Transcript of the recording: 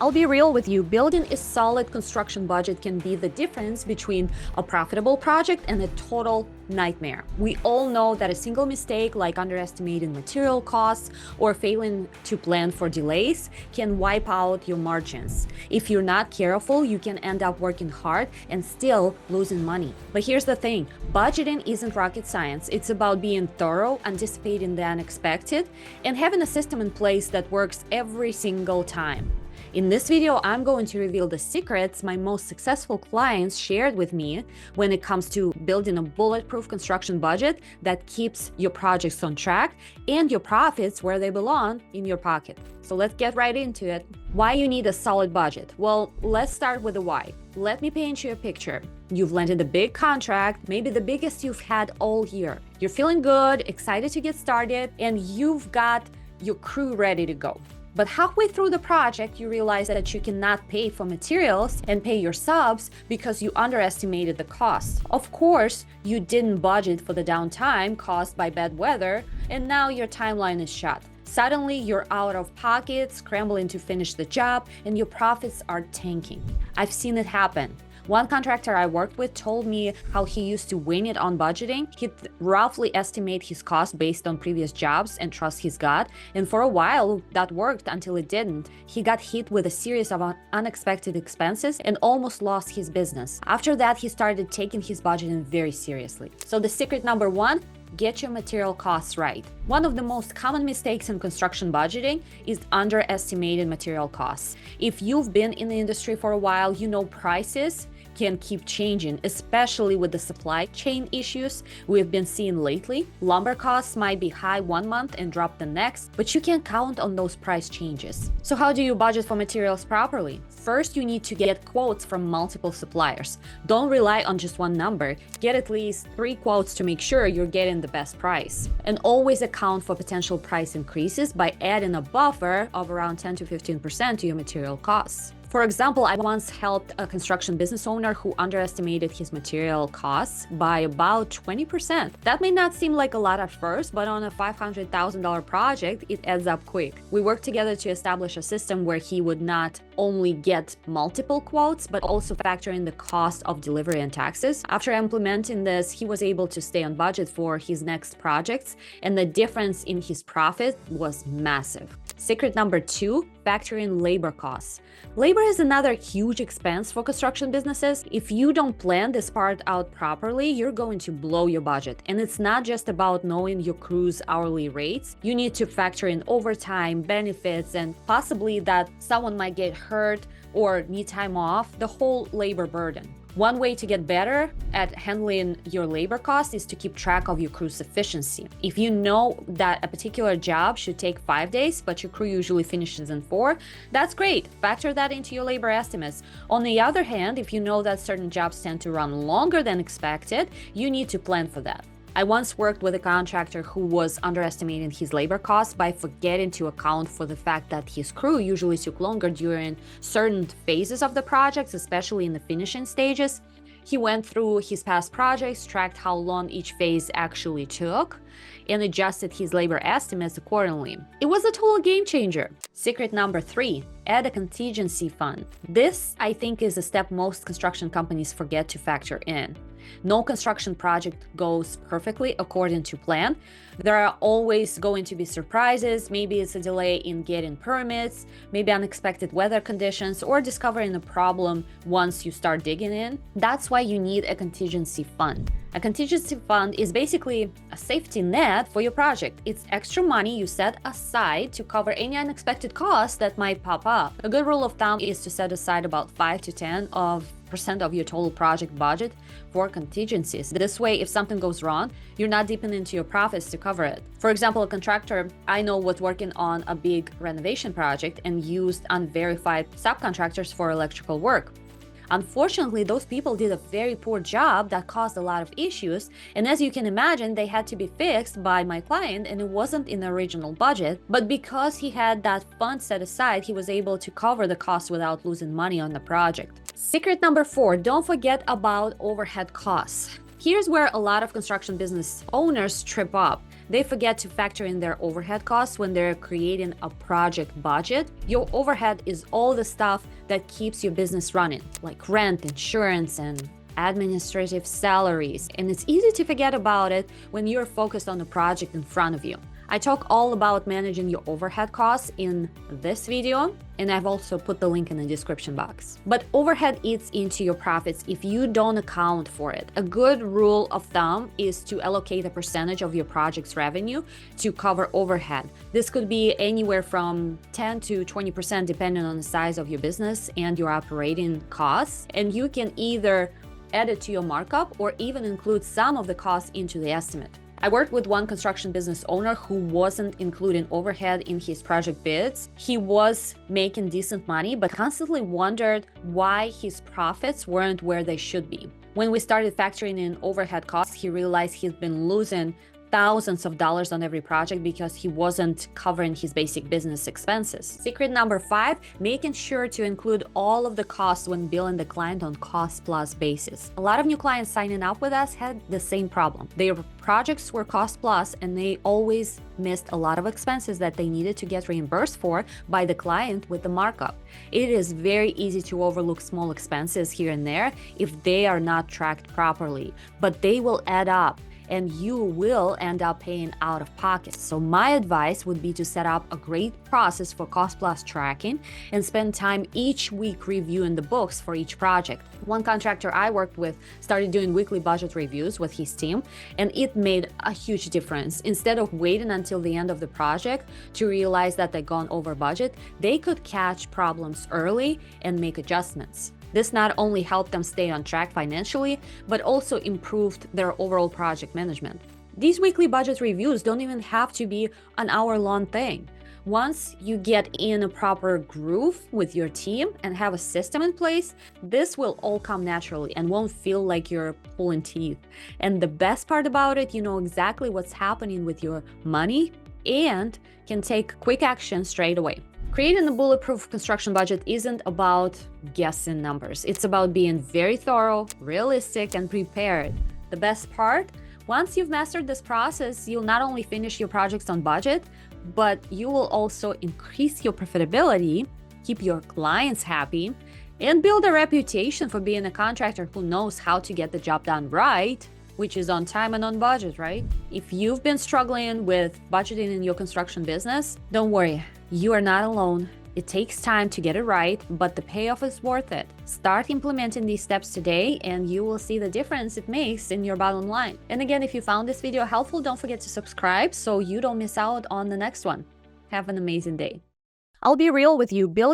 I'll be real with you, building a solid construction budget can be the difference between a profitable project and a total nightmare. We all know that a single mistake like underestimating material costs or failing to plan for delays can wipe out your margins. If you're not careful, you can end up working hard and still losing money. But here's the thing, budgeting isn't rocket science. It's about being thorough, anticipating the unexpected, and having a system in place that works every single time. In this video, I'm going to reveal the secrets my most successful clients shared with me when it comes to building a bulletproof construction budget that keeps your projects on track and your profits where they belong, in your pocket. So let's get right into it. Why you need a solid budget? Well, let's start with the why. Let me paint you a picture. You've landed a big contract, maybe the biggest you've had all year. You're feeling good, excited to get started, and you've got your crew ready to go. But halfway through the project, you realize that you cannot pay for materials and pay your subs because you underestimated the cost. Of course, you didn't budget for the downtime caused by bad weather, and now your timeline is shot. Suddenly, you're out of pocket, scrambling to finish the job, and your profits are tanking. I've seen it happen. One contractor I worked with told me how he used to wing it on budgeting. He'd roughly estimate his cost based on previous jobs and trust his gut. And for a while, that worked until it didn't. He got hit with a series of unexpected expenses and almost lost his business. After that, he started taking his budgeting very seriously. So the secret number one, get your material costs right. One of the most common mistakes in construction budgeting is underestimating material costs. If you've been in the industry for a while, you know prices can keep changing, especially with the supply chain issues we've been seeing lately. Lumber costs might be high one month and drop the next, but you can't count on those price changes. So how do you budget for materials properly? First, you need to get quotes from multiple suppliers. Don't rely on just one number. Get at least 3 quotes to make sure you're getting the best price. And always account for potential price increases by adding a buffer of around 10 to 15% to your material costs. For example, I once helped a construction business owner who underestimated his material costs by about 20%. That may not seem like a lot at first, but on a $500,000 project, it adds up quick. We worked together to establish a system where he would not only get multiple quotes, but also factor in the cost of delivery and taxes. After implementing this, he was able to stay on budget for his next projects, and the difference in his profit was massive. Secret number 2, factor in labor costs. Labor is another huge expense for construction businesses. If you don't plan this part out properly, you're going to blow your budget. And it's not just about knowing your crew's hourly rates. You need to factor in overtime, benefits, and possibly that someone might get hurt or need time off, the whole labor burden. One way to get better at handling your labor costs is to keep track of your crew's efficiency. If you know that a particular job should take 5 days, but your crew usually finishes in 4, that's great. Factor that into your labor estimates. On the other hand, if you know that certain jobs tend to run longer than expected, you need to plan for that. I once worked with a contractor who was underestimating his labor costs by forgetting to account for the fact that his crew usually took longer during certain phases of the projects, especially in the finishing stages. He went through his past projects, tracked how long each phase actually took, and adjusted his labor estimates accordingly. It was a total game changer. Secret number 3, add a contingency fund. This, I think, is a step most construction companies forget to factor in. No construction project goes perfectly according to plan. There are always going to be surprises. Maybe it's a delay in getting permits, maybe unexpected weather conditions, or discovering a problem once you start digging in. That's why you need a contingency fund. A contingency fund is basically a safety net for your project. It's extra money you set aside to cover any unexpected costs that might pop up. A good rule of thumb is to set aside about 5 to 10% of your total project budget for contingencies. This way, if something goes wrong, you're not dipping into your profits to cover it. For example, a contractor I know was working on a big renovation project and used unverified subcontractors for electrical work. Unfortunately, those people did a very poor job that caused a lot of issues, and as you can imagine, they had to be fixed by my client, and it wasn't in the original budget. But because he had that fund set aside, he was able to cover the cost without losing money on the project. Secret number 4, don't forget about overhead costs. Here's where a lot of construction business owners trip up. They forget to factor in their overhead costs when they're creating a project budget. Your overhead is all the stuff that keeps your business running, like rent, insurance, and administrative salaries. And it's easy to forget about it when you're focused on the project in front of you. I talk all about managing your overhead costs in this video, and I've also put the link in the description box. But overhead eats into your profits if you don't account for it. A good rule of thumb is to allocate a percentage of your project's revenue to cover overhead. This could be anywhere from 10 to 20% depending on the size of your business and your operating costs. And you can either add it to your markup or even include some of the costs into the estimate. I worked with one construction business owner who wasn't including overhead in his project bids. He was making decent money, but constantly wondered why his profits weren't where they should be. When we started factoring in overhead costs, he realized he'd been losing thousands of dollars on every project because he wasn't covering his basic business expenses. Secret number 5, making sure to include all of the costs when billing the client on cost plus basis. A lot of new clients signing up with us had the same problem. Their projects were cost plus and they always missed a lot of expenses that they needed to get reimbursed for by the client with the markup. It is very easy to overlook small expenses here and there if they are not tracked properly, but they will add up and you will end up paying out of pocket. So my advice would be to set up a great process for cost plus tracking and spend time each week reviewing the books for each project. One contractor I worked with started doing weekly budget reviews with his team, and it made a huge difference. Instead of waiting until the end of the project to realize that they'd gone over budget, they could catch problems early and make adjustments. This not only helped them stay on track financially, but also improved their overall project management. These weekly budget reviews don't even have to be an hour-long thing. Once you get in a proper groove with your team and have a system in place, this will all come naturally and won't feel like you're pulling teeth. And the best part about it, you know exactly what's happening with your money and can take quick action straight away. Creating a bulletproof construction budget isn't about guessing numbers. It's about being very thorough, realistic, and prepared. The best part? Once you've mastered this process, you'll not only finish your projects on budget, but you will also increase your profitability, keep your clients happy, and build a reputation for being a contractor who knows how to get the job done right, which is on time and on budget, right? If you've been struggling with budgeting in your construction business, don't worry. You are not alone. It takes time to get it right, but the payoff is worth it. Start implementing these steps today and you will see the difference it makes in your bottom line. And again, if you found this video helpful, don't forget to subscribe so you don't miss out on the next one. Have an amazing day. I'll be real with you. Building